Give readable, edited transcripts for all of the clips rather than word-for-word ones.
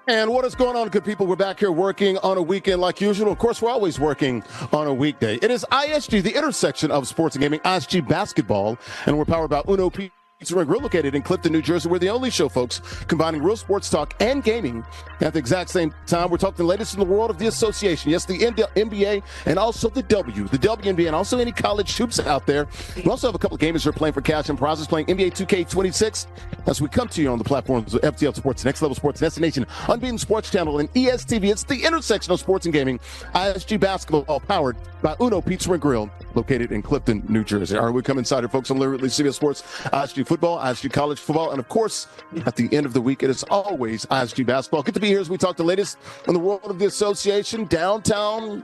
And what is going on, good people? We're back here working on a weekend like usual. Of course, we're always working on a weekday. It is ISG, the intersection of sports and gaming, ISG basketball, and we're powered by Uno Pizza and Grill, located in Clifton, New Jersey. We're the only show, folks, combining real sports talk and gaming at the exact same time. We're talking the latest in the world of the association. Yes, the NBA and also the WNBA, and also any college hoops out there. We also have a couple of gamers who are playing for cash and prizes, playing NBA 2K26 as we come to you on the platforms of FTL Sports, Next Level Sports, Destination, Unbeaten Sports Channel, and ESTV. It's the intersection of sports and gaming. ISG basketball, powered by Uno Pizza and Grill, located in Clifton, New Jersey. All right, we come inside here, folks, on literally CBS Sports, ISG football, ISG college football, and of course, at the end of the week, it is always ISG basketball. Good to be here as we talk the latest in the world of the association, downtown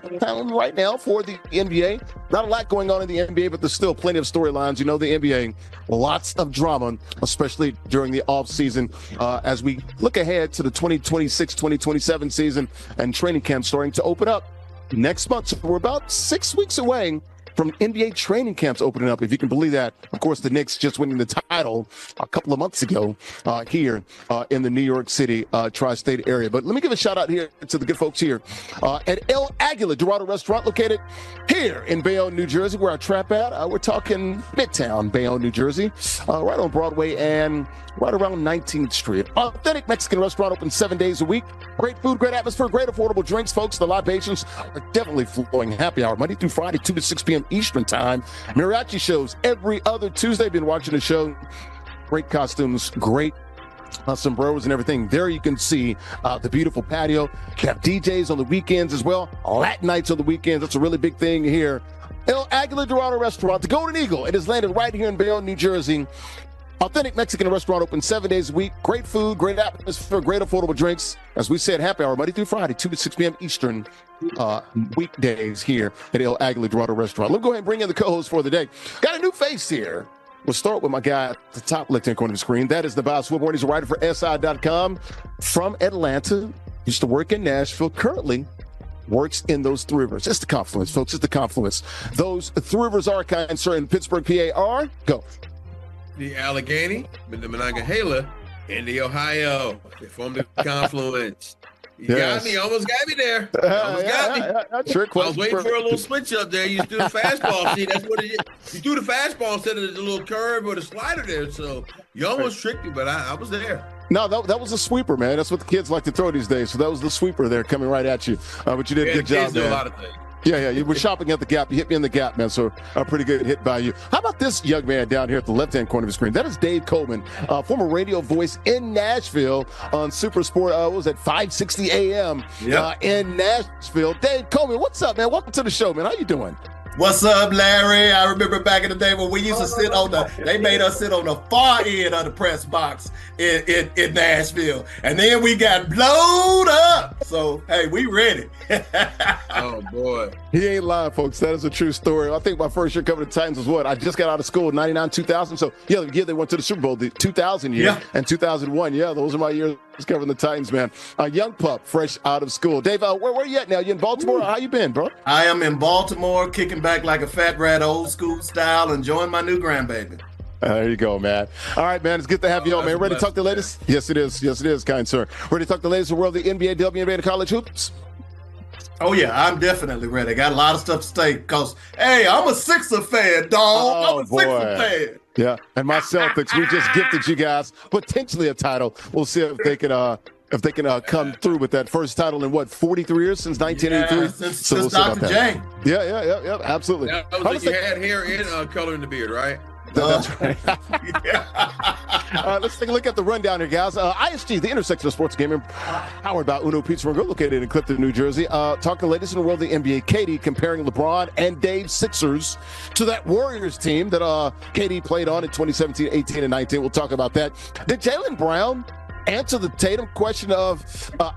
right now for the NBA. Not a lot going on in the NBA, but there's still plenty of storylines. You know, the NBA, lots of drama, especially during the offseason as we look ahead to the 2026-2027 season and training camp starting to open up next month. So we're about 6 weeks away from NBA training camps opening up, if you can believe that. Of course, the Knicks just winning the title a couple of months ago here in the New York City tri-state area. But let me give a shout out here to the good folks here at El Aguila Dorado Restaurant, located here in Bayonne, New Jersey, where I trap at. We're talking Midtown Bayonne, New Jersey, right on Broadway and right around 19th Street. Authentic Mexican restaurant, open 7 days a week. Great food, great atmosphere, great affordable drinks, folks. The libations are definitely flowing. Happy hour, Monday through Friday, 2 to 6 p.m. Eastern time. Mariachi shows every other Tuesday. Been watching the show. Great costumes, great sombreros and everything. There you can see the beautiful patio. You have DJs on the weekends as well. Latin nights on the weekends. That's a really big thing here. El Aguila Dorado Restaurant, the Golden Eagle. It is landed right here in Bayonne, New Jersey. Authentic Mexican restaurant, open 7 days a week. Great food, great atmosphere, great affordable drinks. As we said, happy hour Monday through Friday, 2 to 6 p.m. Eastern weekdays here at El Aguila Dorado Restaurant. Let me go ahead and bring in the co-host for the day. Got a new face here. We'll start with my guy at the top left-hand corner of the screen. That is the Bob Swinburne. He's a writer for SI.com from Atlanta. Used to work in Nashville. Currently works in those Three Rivers. It's the confluence, folks. It's the confluence. Those Three Rivers are, kind sir, in Pittsburgh, PA are. Go. The Allegheny, the Monongahela, and the Ohio. They form the confluence. You got me. Almost got me there. Almost got me. Trick I was waiting for a little switch up there. You threw the fastball. See, that's what it is. You threw the fastball instead of the little curve or the slider there. So you almost tricked me, but I was there. No, that was a sweeper, man. That's what the kids like to throw these days. So that was the sweeper there coming right at you. But you did a good job, do man. A lot of things. Yeah, you were shopping at the gap. You hit me in the gap, man, so a pretty good hit by you. How about this young man down here at the left-hand corner of the screen? That is Dave Coleman, former radio voice in Nashville on Super Sport, what was it, 560 AM in Nashville. Dave Coleman, what's up, man? Welcome to the show, man. How you doing? What's up, Larry? I remember back in the day when we used to sit on they made us sit on the far end of the press box in Nashville. And then we got blown up. So, hey, we ready. Oh, boy. He ain't lying, folks. That is a true story. I think my first year covering the Titans was what? I just got out of school in 99, 2000. So, yeah, the year they went to the Super Bowl, the 2000 year and 2001. Yeah, those are my years covering the Titans, man. A young pup, fresh out of school. Dave, where are you at now? You in Baltimore? How you been, bro? I am in Baltimore, kicking back like a fat rat, old school style, enjoying my new grandbaby. There you go, man. All right, man. It's good to have you on, man. Ready to talk the latest? Yes, it is. Yes, it is, kind sir. Ready to talk the latest in the world of the NBA, WNBA, and college hoops? Oh, yeah, I'm definitely ready. Got a lot of stuff to say because, hey, I'm a Sixer fan, dog. I'm a Sixer fan. Yeah, and my Celtics, we just gifted you guys potentially a title. We'll see if they can come through with that first title in, 43 years since 1983? Yeah, since Dr. J. Yeah, absolutely. That was you had hair and color in the beard, right? That's right. Let's take a look at the rundown here, guys. ISG, the intersection of sports gaming, powered by Uno Pizza and Grill, located in Clifton, New Jersey. Talking the latest in the world of the NBA. KD comparing LeBron and Dave Sixers to that Warriors team that KD played on in 2017, 18, and 19. We'll talk about that. Did Jaylen Brown answer the Tatum question of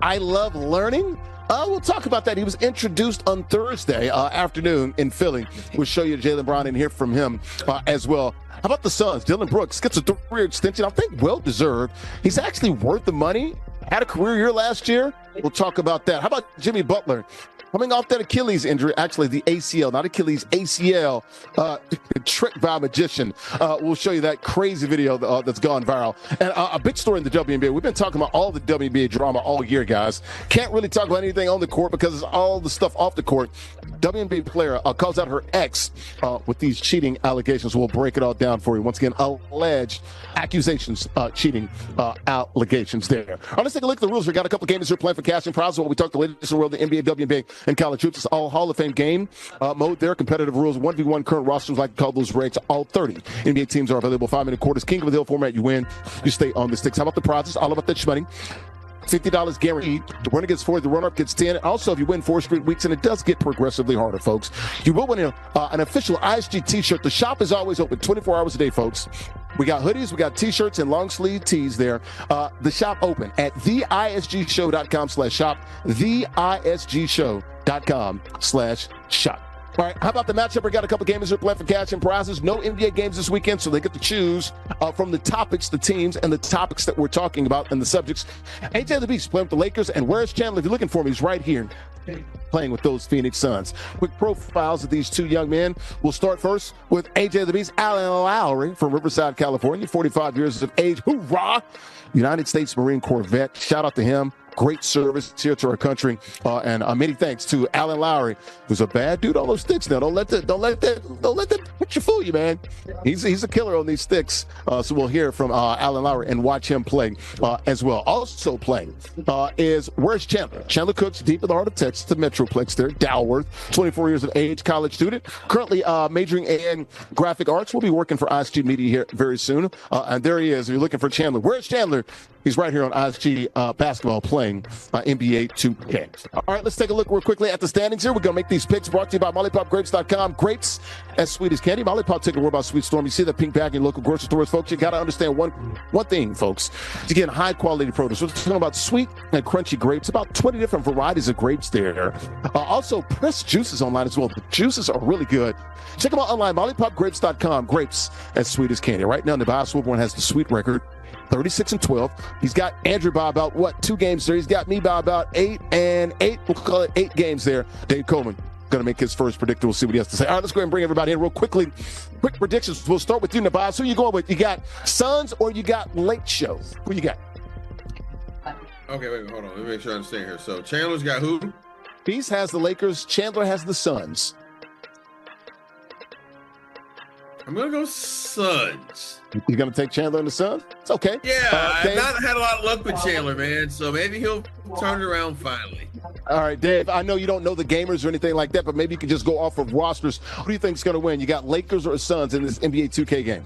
I love learning? We'll talk about that. He was introduced on Thursday afternoon in Philly. We'll show you Jaylen Brown and hear from him as well. How about the Suns? Dylan Brooks gets a 3-year extension. I think well-deserved. He's actually worth the money. Had a career year last year. We'll talk about that. How about Jimmy Butler? Coming off that Achilles injury, actually the ACL, not Achilles, ACL, tricked by a magician. We'll show you that crazy video that's gone viral. And a big story in the WNBA. We've been talking about all the WNBA drama all year, guys. Can't really talk about anything on the court because it's all the stuff off the court. WNBA player calls out her ex with these cheating allegations. We'll break it all down for you. Once again, alleged accusations, cheating allegations there. All right, let's take a look at the rules. We got a couple games here playing for cash and prizes. While we talk the latest in the world, the NBA, WNBA, and college hoops. It's all Hall of Fame game mode there. Competitive rules, 1v1 current rosters, like to call those ranks. All 30 NBA teams are available. 5-minute quarters. King of the Hill format. You win. You stay on the sticks. How about the prizes? All about that money. $50 guaranteed. The winner gets 4, the runner-up gets 10. Also, if you win 4 straight weeks, and it does get progressively harder, folks, you will win an official ISG t-shirt. The shop is always open 24 hours a day, folks. We got hoodies, we got t-shirts, and long-sleeve tees there. The shop open at theisgshow.com/shop, theisgshow.com/shop. All right, how about the matchup? We got a couple games here playing for cash and prizes. No NBA games this weekend, so they get to choose from the topics, the teams, and the topics that we're talking about and the subjects. AJ the Beast playing with the Lakers, and where's Chandler? If you're looking for me, he's right here playing with those Phoenix Suns. Quick profiles of these two young men. We'll start first with AJ the Beast, Alan Lowry from Riverside, California, 45 years of age. Hoorah! United States Marine Corps vet. Shout out to him. Great service here to our country, and many thanks to Alan Lowry, who's a bad dude on those sticks. Now, don't let that picture fool you, man. He's a killer on these sticks. So we'll hear from Alan Lowry and watch him play as well. Also playing is where's Chandler? Chandler Cooks, deep in the heart of Texas, the Metroplex there, Dalworth, 24 years of age, college student, currently majoring in graphic arts. We'll be working for ISG Media here very soon, and there he is. If you're looking for Chandler, where's Chandler? He's right here on ISG basketball playing NBA 2K. All right, let's take a look real quickly at the standings here. We're going to make these picks brought to you by MollyPopGrapes.com. Grapes as sweet as candy. MollyPop, taking a word about Sweet Storm. You see that pink bag in local grocery stores, folks. You got to understand one thing, folks. To get high quality produce, we're talking about sweet and crunchy grapes, about 20 different varieties of grapes there. Also, pressed juices online as well. The juices are really good. Check them out online, MollyPopGrapes.com. Grapes as sweet as candy. Right now, Nebraska Swoopborn has the sweet record. 36-12. He's got Andrew by about 2 games there. He's got me by about 8 and 8. We'll call it 8 games there. Dave Coleman going to make his first predictor. We'll see what he has to say. All right, let's go ahead and bring everybody in real quickly. Quick predictions. We'll start with you, Nabaz. Who you going with? You got Suns or you got Late Show? Who you got? Okay, wait, hold on. Let me make sure I understand here. So Chandler's got who? Beast has the Lakers. Chandler has the Suns. I'm going to go Suns. You're going to take Chandler and the Suns? It's okay. Yeah, I've not had a lot of luck with Chandler, man. So maybe he'll turn it around finally. All right, Dave, I know you don't know the gamers or anything like that, but maybe you can just go off of rosters. Who do you think is going to win? You got Lakers or Suns in this NBA 2K game?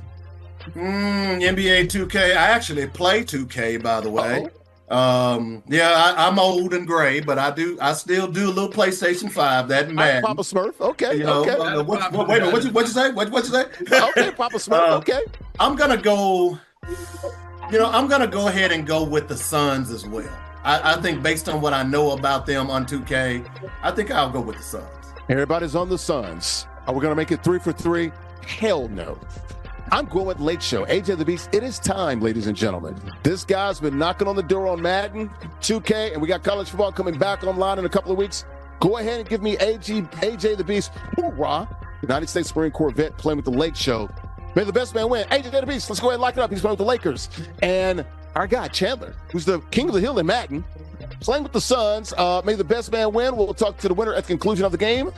NBA 2K. I actually play 2K, by the way. I'm old and gray, but I still do a little PlayStation 5. That man, Papa Smurf. Okay, you know, okay. Wait a minute, what you say? What you say? Okay, Papa Smurf. Okay. I'm gonna go. I'm gonna go ahead and go with the Suns as well. I think based on what I know about them on 2K, I think I'll go with the Suns. Everybody's on the Suns. Are we gonna make it 3 for 3? Hell no. I'm going with Late Show. AJ the Beast, it is time, ladies and gentlemen. This guy's been knocking on the door on Madden, 2K, and we got college football coming back online in a couple of weeks. Go ahead and give me AJ the Beast. Hoorah! United States Marine Corps vet playing with the Late Show. May the best man win. AJ the Beast, let's go ahead and lock it up. He's playing with the Lakers. And our guy, Chandler, who's the king of the hill in Madden, playing with the Suns. May the best man win. We'll talk to the winner at the conclusion of the game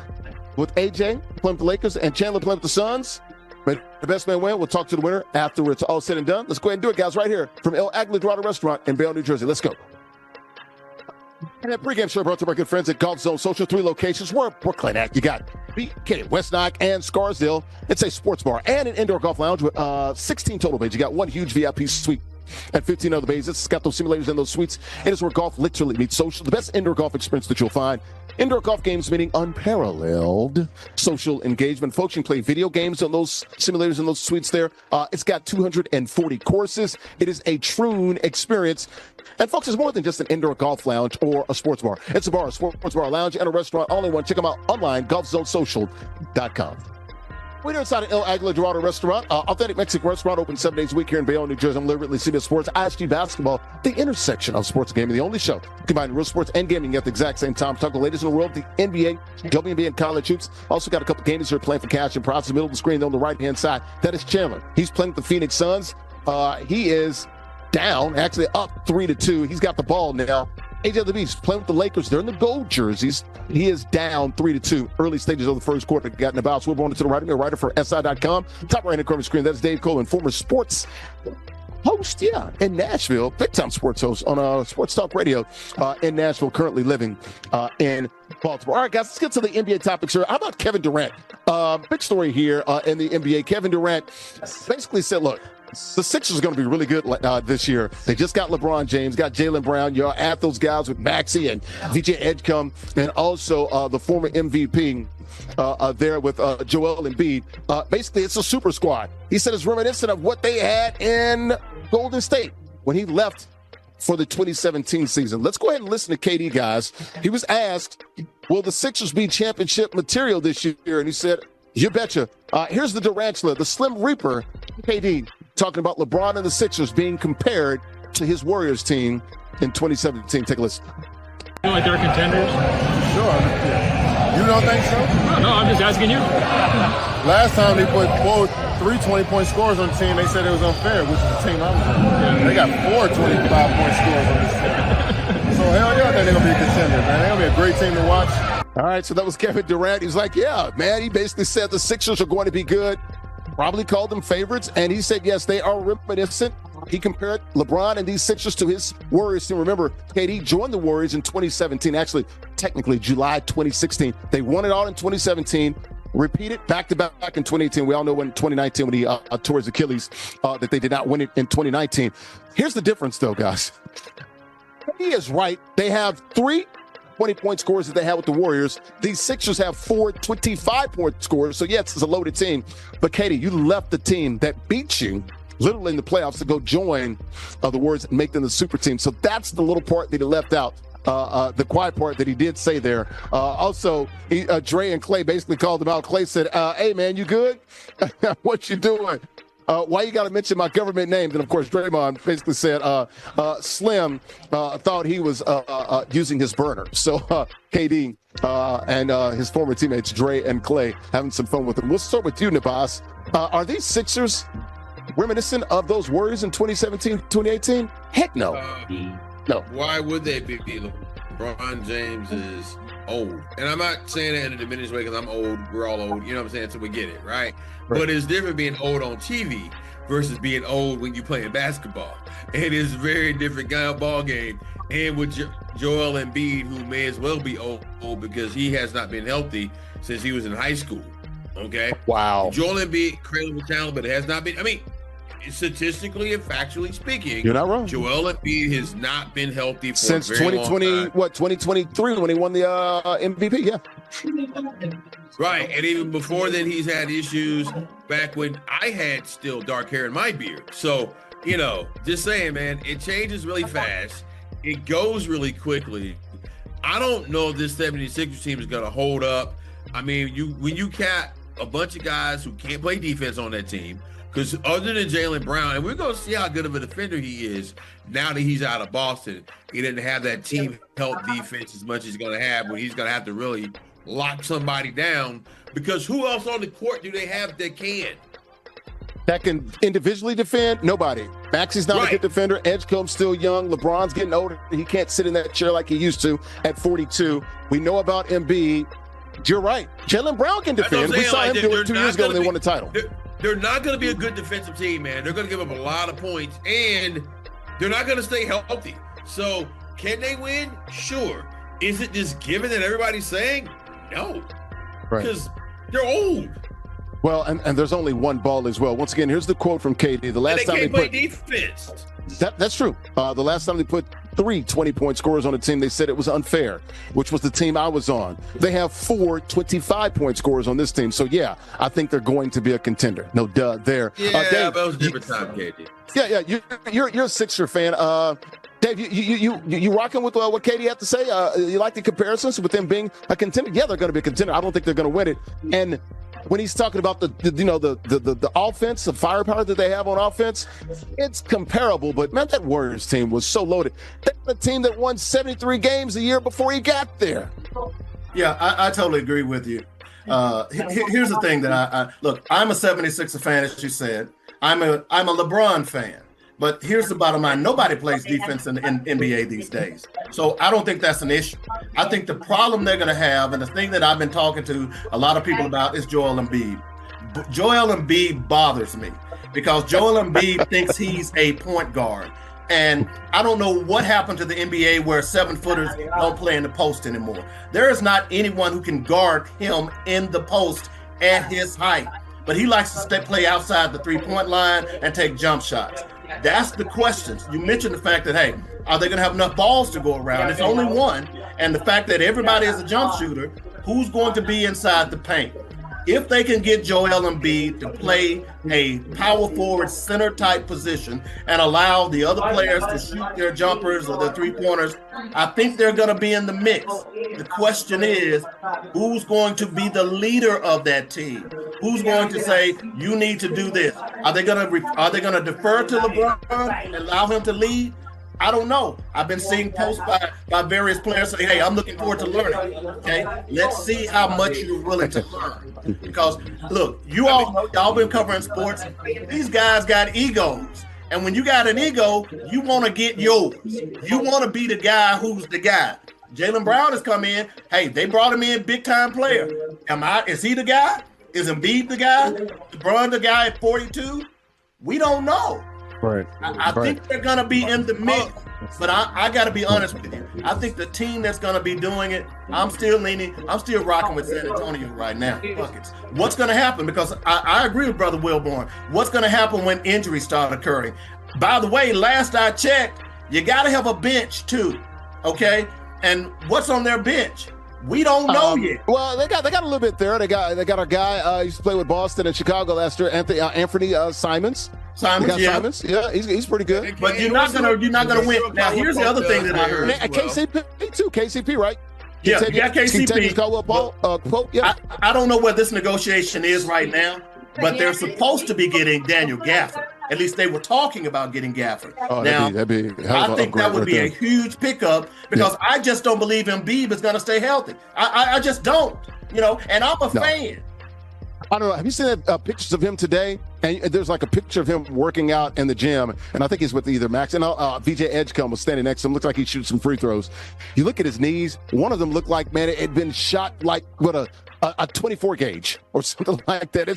with AJ playing with the Lakers and Chandler playing with the Suns. May the best man win. We'll talk to the winner after it's all said and done. Let's go ahead and do it, guys, right here from El Agua Dorado Restaurant in Bale, New Jersey. Let's go. And that pregame show brought to my good friends at Golf Zone Social. 3 locations. We're Brooklyn at. You got BK, West Nyack, and Scarsdale. It's a sports bar and an indoor golf lounge with 16 total bays. You got 1 huge VIP suite and 15 other bays. It's got those simulators and those suites. It is where golf literally meets social. The best indoor golf experience that you'll find. Indoor golf games meaning unparalleled social engagement. Folks, you can play video games on those simulators and those suites there. It's got 240 courses. It is a true experience. And folks, it's more than just an indoor golf lounge or a sports bar. It's a bar, a sports bar, lounge, and a restaurant all in one. Check them out online, golfzonesocial.com. We're inside an El Aguila Dorado restaurant, authentic Mexican restaurant, open 7 days a week here in Bayonne, New Jersey. I'm literally CBS Sports, ISG Basketball, the intersection of sports and gaming, the only show combining real sports and gaming at the exact same time. Talk to the latest in the world, the NBA, WNBA, and college hoops. Also got a couple gamers here playing for cash and prizes. Middle of the screen on the right-hand side, that is Chandler. He's playing with the Phoenix Suns. He is down, actually up 3-2. He's got the ball now. AJ on the Beach playing with the Lakers. They're in the gold jerseys. He is down 3-2. Early stages of the first quarter. Got in the bounce. We're going to the right of me, writer for SI.com. Top right-hand corner screen. That's Dave Coleman, former sports host, in Nashville. Big-time sports host on Sports Talk Radio in Nashville, currently living in Baltimore. All right, guys, let's get to the NBA topics here. How about Kevin Durant? Big story here in the NBA. Kevin Durant basically said, look, the Sixers are going to be really good this year. They just got LeBron James, got Jaylen Brown. You add those guys with Maxey and VJ Edgecombe, and also the former MVP there with Joel Embiid. Basically, it's a super squad. He said it's reminiscent of what they had in Golden State when he left for the 2017 season. Let's go ahead and listen to KD, guys. He was asked, will the Sixers be championship material this year? And he said, you betcha. Here's the Durantula, the Slim Reaper, KD, talking about LeBron and the Sixers being compared to his Warriors team in 2017. Take a listen. You like they're contenders? Sure. Yeah. You don't think so? No, I'm just asking you. Last time they put 3 20-point scores on the team, they said it was unfair, which is the team I was on. Yeah. They got 4 25-point scores on this team. So hell yeah, I think they're going to be a contender, man. They're going to be a great team to watch. All right, so that was Kevin Durant. He's like, yeah, man, he basically said the Sixers are going to be good. Probably called them favorites, and he said, yes, they are reminiscent. He compared LeBron and these Sixers to his Warriors team. Remember, KD joined the Warriors in 2017, actually, technically July 2016. They won it all in 2017, repeated back-to-back in 2018. We all know when 2019, when he tore his Achilles, that they did not win it in 2019. Here's the difference, though, guys. He is right. They have 3 20-point scores that they had with the Warriors. These Sixers have 4 25-point scores. So, yes, it's a loaded team. But, Katie, you left the team that beat you literally in the playoffs to go join the Warriors and make them the super team. So that's the little part that he left out, the quiet part that he did say there. Also, Dre and Clay basically called him out. Clay said, hey, man, you good? What you doing? Why you got to mention my government names? And, of course, Draymond basically said Slim thought he was using his burner. So KD and his former teammates, Dre and Clay, having some fun with him. We'll start with you, Nabas. Are these Sixers reminiscent of those Warriors in 2017, 2018? Heck no. No. Why would they be? LeBron James is old. And I'm not saying that in a diminished way because I'm old. We're all old. You know what I'm saying? So we get it, right? But it's different being old on TV versus being old when you're playing basketball. It is a very different ball game. And with Joel Embiid, who may as well be old because he has not been healthy since he was in high school. Okay? Wow. Joel Embiid, incredible talent, but it has not been, statistically and factually speaking, you're not wrong. Joel Embiid has not been healthy for since a very 2020, long time. 2023 when he won the MVP, yeah. Right, and even before then, he's had issues back when I had still dark hair in my beard. So, just saying, man, it changes really fast. It goes really quickly. I don't know if this 76ers team is going to hold up. When you cap a bunch of guys who can't play defense on that team, because other than Jaylen Brown, and we're going to see how good of a defender he is now that he's out of Boston. He didn't have that team help defense as much as he's going to have, but he's going to have to really lock somebody down, because who else on the court do they have that can? That can individually defend? Nobody. Maxey's not a good defender. Edgecombe's still young. LeBron's getting older. He can't sit in that chair like he used to at 42. We know about Embiid. You're right. Jaylen Brown can defend. We saw him do it 2 years ago when they won the title. They're not going to be a good defensive team, man. They're going to give up a lot of points, and they're not going to stay healthy. So can they win? Sure. Is it just given that everybody's saying? No. Right. Because they're old. Well, and there's only one ball as well. Once again, here's the quote from KD. The last time they play defense. That's true. The last time they put 3 20-point scorers on a team, they said it was unfair, which was the team I was on. They have 4 25-point scorers on this team. So, yeah, I think they're going to be a contender. No duh there. Yeah, Dave, that was a different time, KD. Yeah. You're a Sixer fan. Dave, you rocking with what KD had to say? You like the comparisons with them being a contender? Yeah, they're going to be a contender. I don't think they're going to win it. And when he's talking about the offense, the firepower that they have on offense, it's comparable. But man, that Warriors team was so loaded. That's a team that won 73 games a year before he got there. Yeah, I totally agree with you. Here's the thing that I look. I'm a 76er fan, as you said. I'm a LeBron fan. But here's the bottom line. Nobody plays defense in the NBA these days. So I don't think that's an issue. I think the problem they're going to have, and the thing that I've been talking to a lot of people about, is Joel Embiid. Joel Embiid bothers me because Joel Embiid thinks he's a point guard. And I don't know what happened to the NBA where 7-footers don't play in the post anymore. There is not anyone who can guard him in the post at his height. But he likes to play outside the three-point line and take jump shots. That's the questions. You mentioned the fact that, hey, are they going to have enough balls to go around? It's only one. And the fact that everybody is a jump shooter, who's going to be inside the paint? If they can get Joel Embiid to play a power forward center type position and allow the other players to shoot their jumpers or their three-pointers, I think they're going to be in the mix. The question is, who's going to be the leader of that team? Who's going to say, you need to do this? Are they going to defer to LeBron and allow him to lead? I don't know. I've been seeing posts by various players say, hey, I'm looking forward to learning. Okay, let's see how much you're willing to learn. Because, look, you all know, y'all been covering sports. These guys got egos. And when you got an ego, you want to get yours. You want to be the guy who's the guy. Jaylen Brown has come in. Hey, they brought him in, big-time player. Is he the guy? Is Embiid the guy? LeBron the guy at 42? We don't know. Right. I think they're going to be in the mix, but I got to be honest with you. I think the team that's going to be doing it, I'm still rocking with San Antonio right now. Buckets. What's going to happen? Because I agree with Brother Wilborn. What's going to happen when injuries start occurring? By the way, last I checked, you got to have a bench too, okay? And what's on their bench? We don't know yet. Well, they got a little bit there. They got a guy used to play with Boston and Chicago last year, Anthony Simons. Simons, yeah, he's pretty good. But you're not gonna win. Now, here's the other thing that I heard. KCP too. KCP, right? Yeah, KCP. Yeah. I don't know what this negotiation is right now, but they're supposed to be getting Daniel Gafford. At least they were talking about getting Gafford. Now, I think that would be a huge pickup because I just don't believe Embiid is going to stay healthy. I just don't, and I'm a fan. I don't know. Have you seen pictures of him today? And there's like a picture of him working out in the gym, and I think he's with either Max and VJ Edgecombe was standing next to him. Looks like he shoots some free throws. You look at his knees. One of them looked like, man, it had been shot like with a 24 gauge or something like that.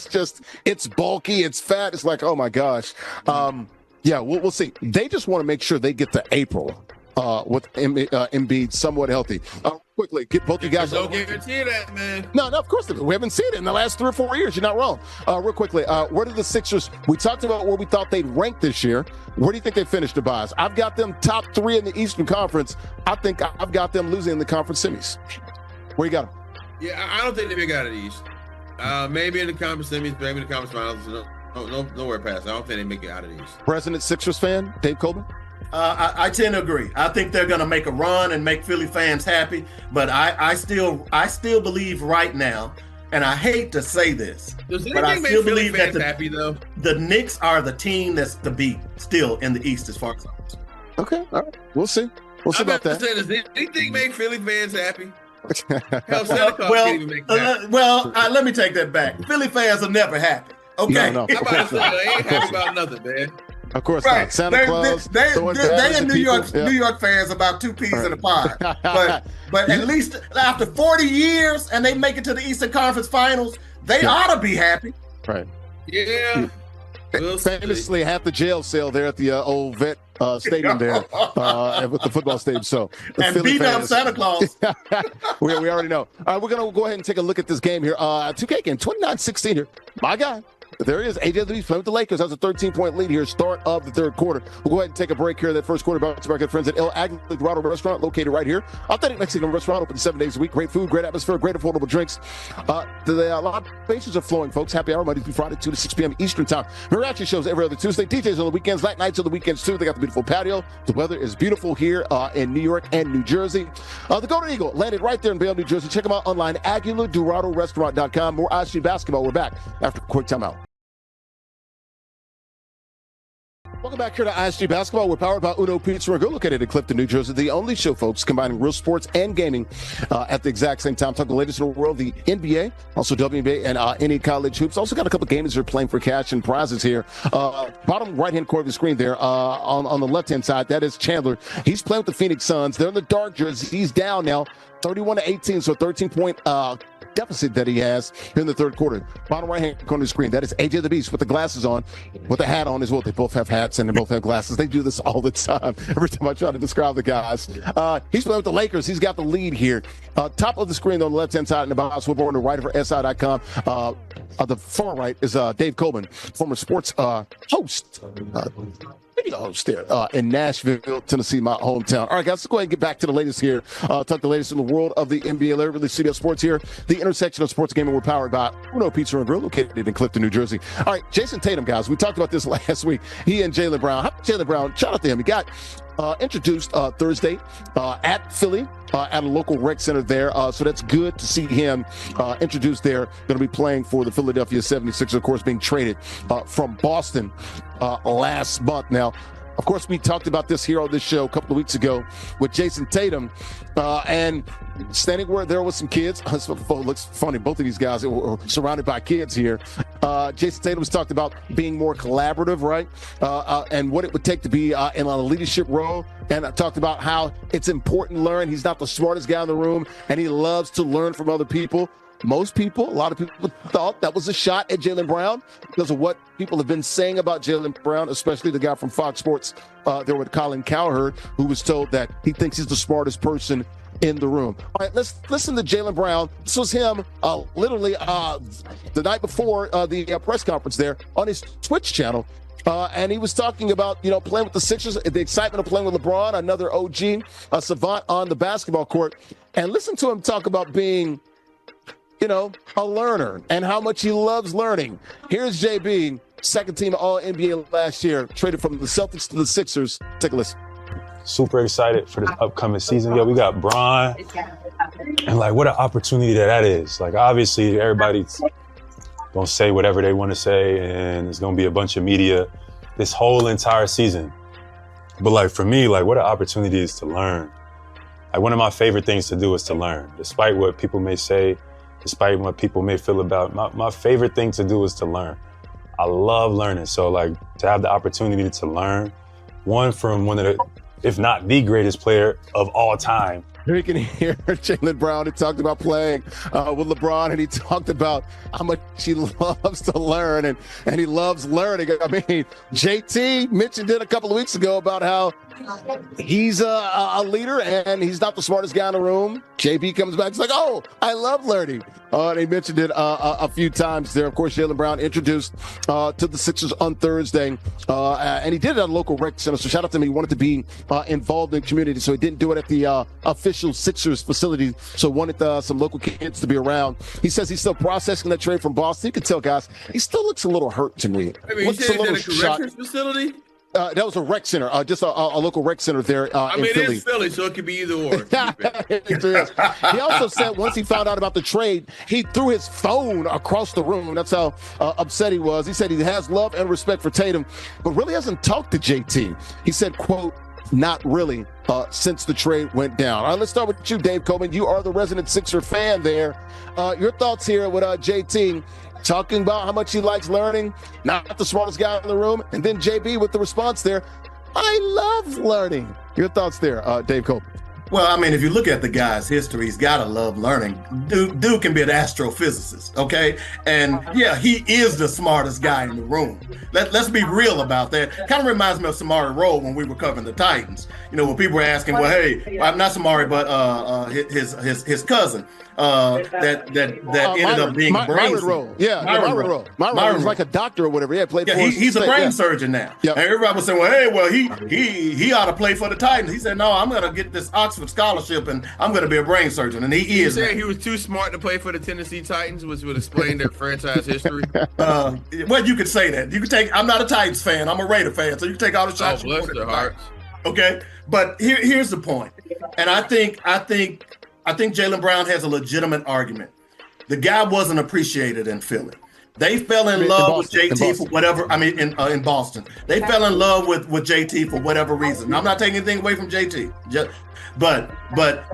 It's bulky, it's fat. It's like, oh my gosh. Yeah, we'll see. They just want to make sure they get to April with Embiid somewhat healthy. Quickly, get both you guys. Don't guarantee that, man. No, of course we haven't seen it in the last 3 or 4 years. You're not wrong. Real quickly, where do the Sixers? We talked about where we thought they'd rank this year. Where do you think they finished, Tobias? I've got them top 3 in the Eastern Conference. I think I've got them losing in the conference semis. Where you got them? Yeah, I don't think they make it out of the East. Maybe in the conference semis, maybe in the conference finals. Nowhere past. I don't think they make it out of the East. President Sixers fan, Dave Coleman? I tend to agree. I think they're going to make a run and make Philly fans happy. But I still believe right now, and I hate to say this, but I still believe that the Knicks are the team that's to beat still in the East as far as I'm concerned. Okay, all right. We'll see. We'll see about that. Does anything make Philly fans happy? Let me take that back. Philly fans are never happy. Okay. No. They ain't happy about nothing, man. Of course not. Santa Claus. They and New York fans about 2 peas in a pod. But at least after 40 years and they make it to the Eastern Conference Finals, they ought to be happy. Right. Yeah. Famously, half the jail cell there at the old vet stadium there with the football stadium. So and beat up Santa Claus. we already know. All right, we're gonna go ahead and take a look at this game here. 2K game 29-16 here. My guy. There he is. AJ the Beast playing with the Lakers. That's a 13-point lead here, start of the third quarter. We'll go ahead and take a break here. That first quarter brought to our good friends at El Aguila Dorado Restaurant, located right here. Authentic Mexican restaurant, open 7 days a week. Great food, great atmosphere, great affordable drinks. The libations are flowing, folks. Happy hour, Monday through Friday, 2 to 6 p.m. Eastern time. Mariachi shows every other Tuesday. DJs on the weekends, late nights on the weekends, too. They got the beautiful patio. The weather is beautiful here in New York and New Jersey. The Golden Eagle landed right there in Vail, New Jersey. Check them out online, AguilaDoradoRestaurant.com. More ISG basketball. We're back after a quick timeout. Welcome back here to ISG Basketball. We're powered by Uno Pizza and Grill, located in Clifton, New Jersey. The only show, folks, combining real sports and gaming at the exact same time. Talk the latest in the world, the NBA, also WNBA, and any college hoops. Also got a couple gamers who are playing for cash and prizes here. Bottom right-hand corner of the screen there, on the left-hand side, that is Chandler. He's playing with the Phoenix Suns. They're in the dark jerseys. He's down now, 31-18, so a 13-point deficit that he has in the third quarter. Bottom right-hand corner of the screen, that is AJ the Beast with the glasses on, with the hat on as well. They both have hats and they both have glasses. They do this all the time. Every time I try to describe the guys. He's playing with the Lakers. He's got the lead here. Top of the screen on the left-hand side in the box. We're on the right for SI.com. The far right is Dave Coleman, former sports host. There in Nashville, Tennessee, my hometown. All right, guys, let's go ahead and get back to the latest here. Talk the latest in the world of the NBA. Larry Ridley Studio Sports here. The intersection of sports gaming. We're powered by Uno Pizza and Grill, located in Clifton, New Jersey. All right, Jason Tatum, guys. We talked about this last week. He and Jaylen Brown. Jaylen Brown, shout out to him. He got introduced Thursday at Philly at a local rec center there. So that's good to see him introduced there. Going to be playing for the Philadelphia 76ers, of course, being traded from Boston last month. Now, of course, we talked about this here on this show a couple of weeks ago with Jason Tatum, and standing where there was some kids. Looks funny. Both of these guys were surrounded by kids here. Jason Tatum was talked about being more collaborative, right? And what it would take to be in a leadership role. And I talked about how it's important to learn. He's not the smartest guy in the room, and he loves to learn from other people. Most people, a lot of people thought that was a shot at Jaylen Brown because of what people have been saying about Jaylen Brown, especially the guy from Fox Sports there with Colin Cowherd, who was told that he thinks he's the smartest person in the room. All right, let's listen to Jaylen Brown. This was him literally the night before the press conference there on his Twitch channel. And he was talking about, playing with the Sixers, the excitement of playing with LeBron, another OG, a savant on the basketball court. And listen to him talk about being a learner and how much he loves learning. Here's JB, second team All-NBA last year, traded from the Celtics to the Sixers. Take a listen. Super excited for this upcoming season. We got Bron. And, what an opportunity that is. Obviously, everybody's going to say whatever they want to say, and there's going to be a bunch of media this whole entire season. But, for me, what an opportunity is to learn. One of my favorite things to do is to learn, despite what people may say, despite what people may feel about. My favorite thing to do is to learn. I love learning. So to have the opportunity to learn, one from one of the, if not the greatest player of all time. Here you can hear Jaylen Brown. He talked about playing with LeBron, and he talked about how much he loves to learn, and he loves learning. I mean, JT mentioned it a couple of weeks ago about how he's a leader, and he's not the smartest guy in the room. JB comes back, he's like, oh, I love learning. And he mentioned it a few times there. Of course, Jaylen Brown introduced to the Sixers on Thursday, and he did it at a local rec center, so shout out to him. He wanted to be involved in the community, so he didn't do it at the official Sixers facility, so wanted some local kids to be around. He says he's still processing that trade from Boston. You can tell, guys, he still looks a little hurt to me. I mean, looks a little a corrections facility? That was a rec center, just a local rec center there in Philly. It is Philly, so it could be either or. He also said once he found out about the trade, he threw his phone across the room. That's how upset he was. He said he has love and respect for Tatum, but really hasn't talked to JT. He said, quote, not really, since the trade went down. All right, let's start with you, Dave Coleman. You are the resident Sixer fan there. Your thoughts here with JT, talking about how much he likes learning, not the smartest guy in the room, and then JB with the response there, I love learning. Your thoughts there, Dave Coleman. Well, I mean, if you look at the guy's history, he's got to love learning. Dude can be an astrophysicist, okay? And yeah, he is the smartest guy in the room. Let's be real about that. Kind of reminds me of Samari Rowe when we were covering the Titans. You know, when people were asking, well, hey, I'm not Samari, but his cousin that ended up being Myron Rowe. Yeah, Myron Rowe. Myron was like a doctor or whatever. Yeah, played for he's a brain surgeon now. Yep. And everybody was saying, well, hey, well, he ought to play for the Titans. He said, no, I'm going to get this Oxford scholarship and I'm going to be a brain surgeon. And he is. You said he was too smart to play for the Tennessee Titans, which would explain their franchise history. Well, you could say that. You could take. I'm not a Titans fan. I'm a Raider fan. So you can take all the shots. Oh, bless their hearts. Okay, but here's the point, and I think Jaylen Brown has a legitimate argument. The guy wasn't appreciated in Philly. They fell in love with JT for whatever. I mean, in Boston, they fell in love with JT for whatever reason. I'm not taking anything away from JT, but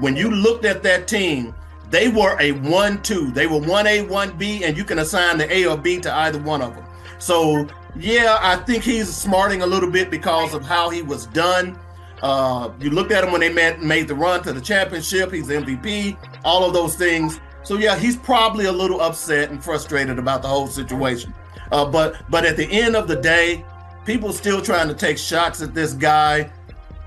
when you looked at that team, they were a 1-2. They were 1A, 1B, and you can assign the A or B to either one of them. So yeah, I think he's smarting a little bit because of how he was done. You looked at him when they made the run to the championship. He's MVP, all of those things. So yeah, he's probably a little upset and frustrated about the whole situation. But at the end of the day, people still trying to take shots at this guy.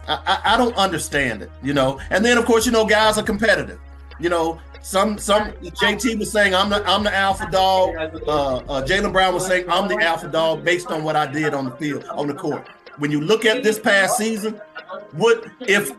I don't understand it, you know. And then of course, you know, guys are competitive. You know, some JT was saying I'm the alpha dog. Jaylen Brown was saying I'm the alpha dog based on what I did on the field, on the court. When you look at this past season, what if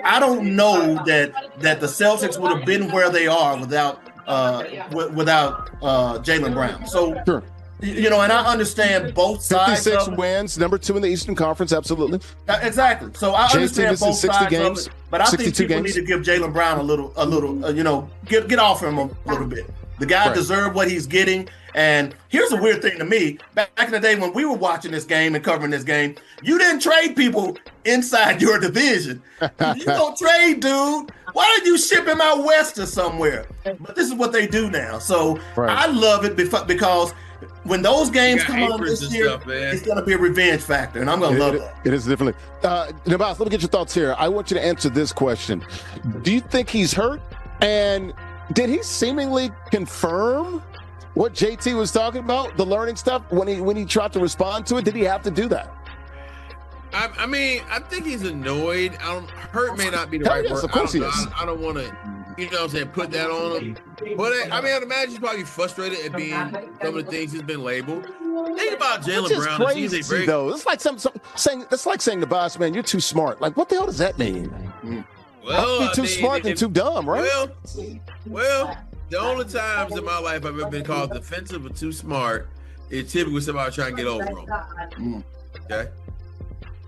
I don't know that the Celtics would have been where they are without Jaylen Brown. So sure. You know, and I understand both sides. 56 wins, number 2 in the Eastern Conference, absolutely. Exactly. So I understand both sides games, of it, but I think people need to give Jaylen Brown a little, you know, get off him a little bit. The guy deserved what he's getting. And here's a weird thing to me. Back in the day when we were watching this game and covering this game, you didn't trade people inside your division. You don't trade, dude. Why don't you ship him out west or somewhere? But this is what they do now. So I love it because when those games come on this year, it's going to be a revenge factor, and I'm going to love that. It is definitely. Nabas, let me get your thoughts here. I want you to answer this question. Do you think he's hurt? And did he seemingly confirm what JT was talking about, the learning stuff, when he tried to respond to it? Did he have to do that? I mean, I think he's annoyed. Hurt may not be the right word. Of course he is. I don't want to, you know what I'm saying, put that on him. But I mean, I'd imagine he's probably frustrated at being some of the things he's been labeled. Think about Jaylen Brown. Crazy, though. It's like saying to boss, man, you're too smart. Like, what the hell does that mean? Well, too smart than too dumb, right? Well, the only times in my life I've ever been called defensive or too smart is typically somebody trying to get over on. Okay?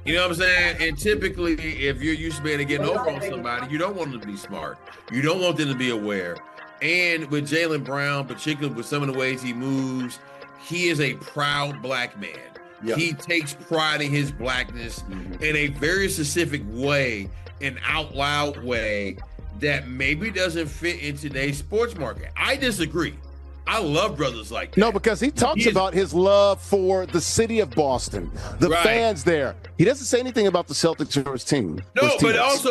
You know what I'm saying? And typically, if you're used to being able to get over on somebody, you don't want them to be smart. You don't want them to be aware. And with Jaylen Brown, particularly with some of the ways he moves, he is a proud black man. Yep. He takes pride in his blackness in a very specific way, an out loud way that maybe doesn't fit in today's sports market. I disagree. I love brothers like that. No, because he talks about his love for the city of Boston, the fans there. He doesn't say anything about the Celtics or his team. No, but that's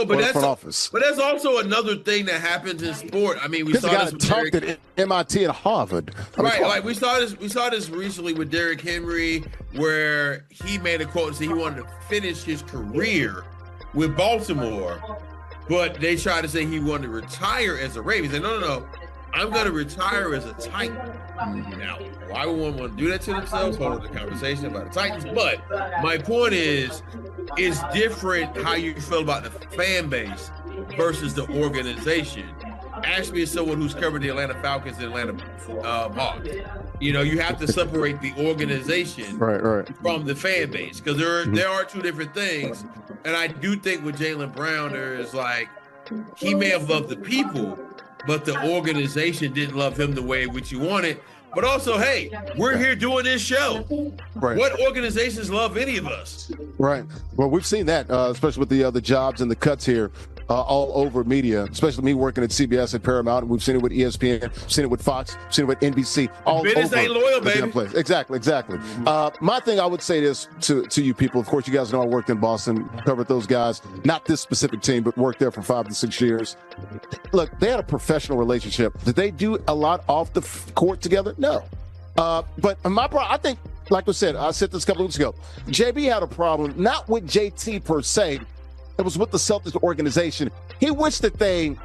also another thing that happens in sport. I mean, we saw this with talked at MIT and Harvard. Like we saw this recently with Derrick Henry, where he made a quote and said he wanted to finish his career with Baltimore, but they tried to say he wanted to retire as a Raven. He said, no. I'm going to retire as a Titan. Now, why would one want to do that to themselves? Hold the conversation about the Titans. But my point is, it's different how you feel about the fan base versus the organization. Ask me as someone who's covered the Atlanta Falcons and Atlanta Hawks. You know, you have to separate the organization from the fan base because there are two different things. And I do think with Jaylen Brown, there is like, he may have loved the people, but the organization didn't love him the way in which you wanted. But also, hey, we're here doing this show. Right. What organizations love any of us? Right. Well, we've seen that, especially with the jobs and the cuts here all over media, especially me working at CBS and Paramount. And we've seen it with ESPN, seen it with Fox, seen it with NBC. All business over ain't loyal, the damn baby. place. Exactly. My thing, I would say this to you people. Of course, you guys know I worked in Boston, covered those guys. Not this specific team, but worked there for 5 to 6 years. Look, they had a professional relationship. Did they do a lot off the court together? No. But I think, like I said this a couple of weeks ago, JB had a problem, not with JT per se. It was with the Celtics organization. He wished that they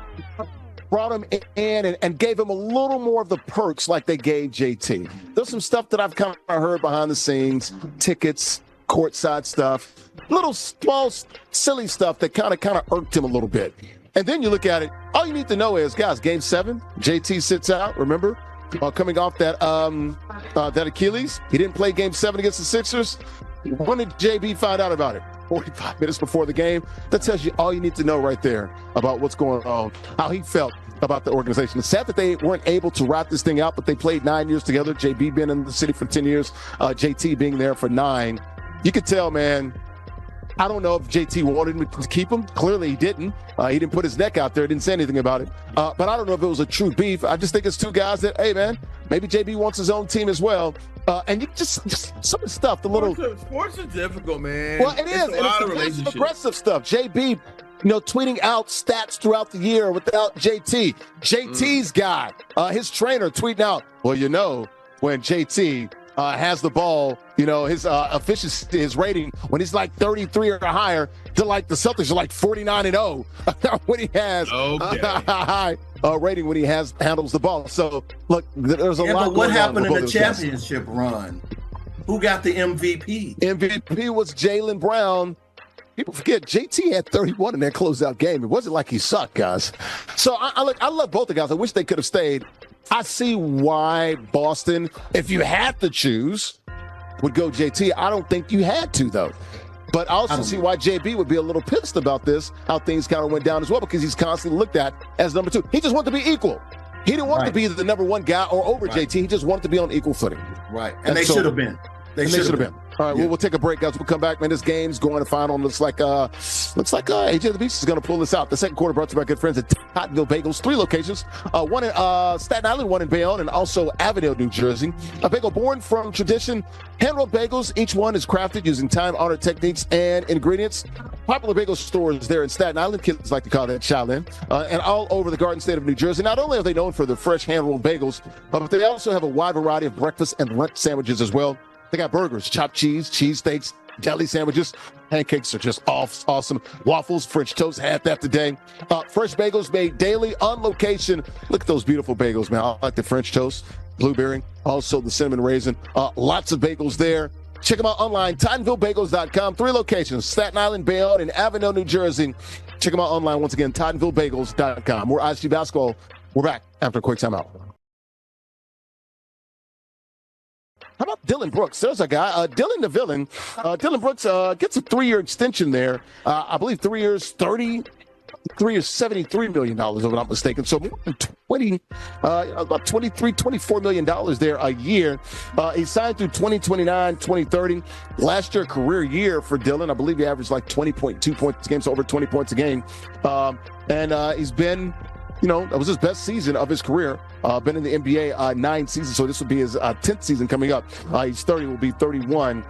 brought him in and gave him a little more of the perks like they gave JT. There's some stuff that I've kind of heard behind the scenes, tickets, courtside stuff, little small, silly stuff that kind of irked him a little bit. And then you look at it, all you need to know is, guys, Game 7, JT sits out, remember? Coming off that Achilles. He didn't play Game 7 against the Sixers. When did JB find out about it? 45 minutes before the game. That tells you all you need to know right there about what's going on, how he felt about the organization. It's sad that they weren't able to wrap this thing out, but they played 9 years together. JB being in the city for 10 years, JT being there for 9. You could tell, man, I don't know if JT wanted him to keep him. Clearly he didn't. He didn't put his neck out there, didn't say anything about it. But I don't know if it was a true beef. I just think it's two guys that, hey, man, maybe JB wants his own team as well. And you just some of the stuff, the little... Sports is difficult, man. Well, it is. It's a lot of it's relationships. aggressive stuff. JB, tweeting out stats throughout the year without JT. JT's guy, his trainer tweeting out, well, when JT... has the ball, his efficiency, his rating, when he's like 33 or higher, to like the Celtics are like 49-0 when he has a high rating when he handles the ball. So look, there's a lot. But what happened in the guys. championship run? Who got the MVP? MVP was Jaylen Brown. People forget JT had 31 in that closeout game. It wasn't like he sucked, guys. So I love both the guys. I wish they could have stayed. I see why Boston, if you had to choose, would go JT. I don't think you had to, though. But I also see why JB would be a little pissed about this, how things kind of went down as well, because he's constantly looked at as number 2. He just wanted to be equal. He didn't want to be the number 1 guy or over JT. He just wanted to be on equal footing. Right. And they should have been. They should have been. All right, we'll take a break, guys. We'll come back, man. This game's going to final. Looks like AJ the Beast is going to pull this out. The second quarter brought to you by good friends at Tottenville Bagels. 3 locations, one in Staten Island, one in Bayonne, and also Avondale, New Jersey. A bagel born from tradition. Hand-rolled bagels. Each one is crafted using time-honored techniques and ingredients. Popular bagel stores there in Staten Island. Kids like to call that Shaolin. And all over the Garden State of New Jersey. Not only are they known for their fresh hand-rolled bagels, but they also have a wide variety of breakfast and lunch sandwiches as well. They got burgers, chopped cheese, cheesesteaks, deli sandwiches. Pancakes are just awesome. Waffles, French toast, had that today. Fresh bagels made daily on location. Look at those beautiful bagels, man. I like the French toast, blueberry, also the cinnamon raisin. Lots of bagels there. Check them out online, TottenvilleBagels.com. 3 locations, Staten Island, Bayonne, and Avondale, New Jersey. Check them out online once again, TottenvilleBagels.com. More ISG basketball. We're back after a quick timeout. How about Dylan Brooks? There's a guy, Dylan the Villain. Dylan Brooks gets a 3-year extension there. I believe 3 years, 30, 3 years, $73 million, if I'm not mistaken. So more than about $23, $24 million there a year. He signed through 2029, 2030. Last year, career year for Dylan. I believe he averaged like 20.2 points a game, so over 20 points a game. And he's been... that was his best season of his career. Been in the NBA 9 seasons, so this would be his 10th season coming up. He's 30, will be 31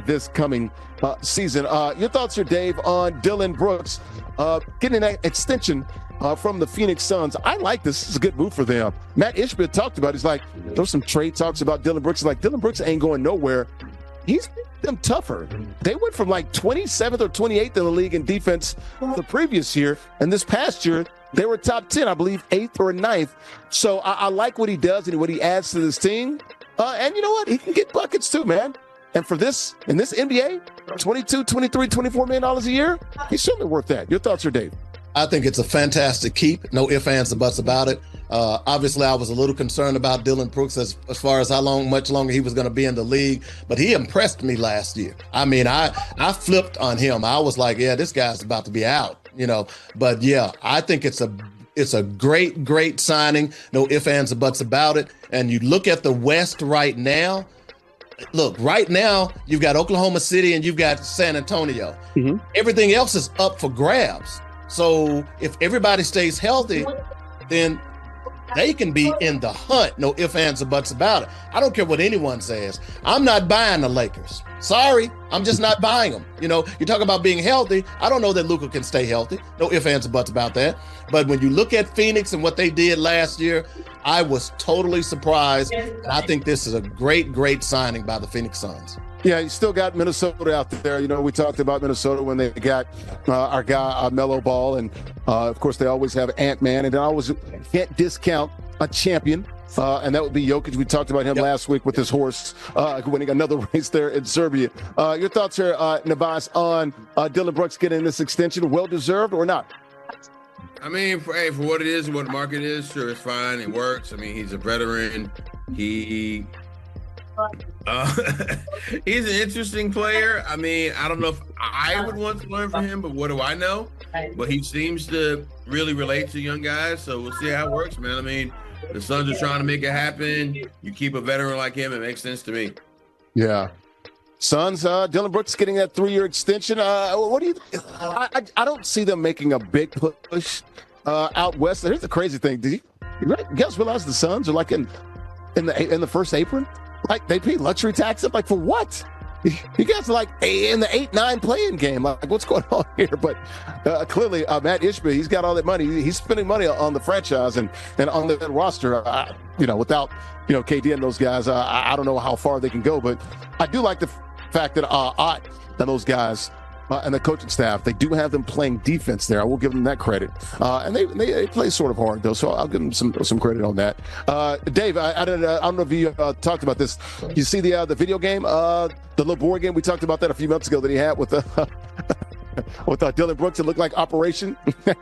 this coming season. Your thoughts here, Dave, on Dylan Brooks getting an extension from the Phoenix Suns? I like this. This is a good move for them. Matt Ishbia talked about it. He's like, there's some trade talks about Dylan Brooks. He's like, Dylan Brooks ain't going nowhere. He's them tougher. They went from like 27th or 28th in the league in defense the previous year, and this past year they were top 10, I believe 8th or 9th. So I like what he does and what he adds to this team. And you know what? He can get buckets too, man. And for this, in this NBA, $22, $23, $24 million a year, he's certainly worth that. Your thoughts are, Dave? I think it's a fantastic keep. No ifs, ands, or buts about it. Obviously, I was a little concerned about Dylan Brooks as far as much longer he was going to be in the league, but he impressed me last year. I mean, I flipped on him. I was like, yeah, this guy's about to be out, But yeah, I think it's a great signing. No ifs, ands, or buts about it. And you look at the West right now. Look, right now, you've got Oklahoma City and you've got San Antonio. Mm-hmm. Everything else is up for grabs. So if everybody stays healthy, then they can be in the hunt. No ifs, ands, or buts about it. I don't care what anyone says. I'm not buying the Lakers. Sorry, I'm just not buying them. You talk about being healthy. I don't know that Luka can stay healthy. No ifs, ands, or buts about that. But when you look at Phoenix and what they did last year, I was totally surprised. And I think this is a great, great signing by the Phoenix Suns. Yeah, you still got Minnesota out there. We talked about Minnesota when they got our guy, Melo Ball. And, of course, they always have Ant-Man. And I always can't discount a champion. And that would be Jokic. We talked about him last week with his horse winning another race there in Serbia. Your thoughts here, Navas, on Dillon Brooks getting this extension? Well-deserved or not? I mean, for what it is and what the market is, sure, it's fine. It works. I mean, he's a veteran. He's an interesting player. I mean, I don't know if I would want to learn from him, but what do I know? But he seems to really relate to young guys, so we'll see how it works, man. I mean, the Suns are trying to make it happen. You keep a veteran like him, it makes sense to me. Yeah. Suns, Dillon Brooks getting that 3-year extension. What do you? I don't see them making a big push out west. Here's the crazy thing. Did you guys realize the Suns are like in the first apron? Like they pay luxury tax up, like for what? You guys are like in the 8-9 playing game. Like what's going on here? But clearly, Matt Ishbia, he's got all that money. He's spending money on the franchise and on the roster. Without KD and those guys, I don't know how far they can go. But I do like the fact that Ott and those guys and the coaching staff, they do have them playing defense there. I will give them that credit. And they play sort of hard, though, so I'll give them some credit on that. Dave, I don't know if you talked about this. You see the video game, the little board game? We talked about that a few months ago that he had with with Dillon Brooks. It looked like Operation. Did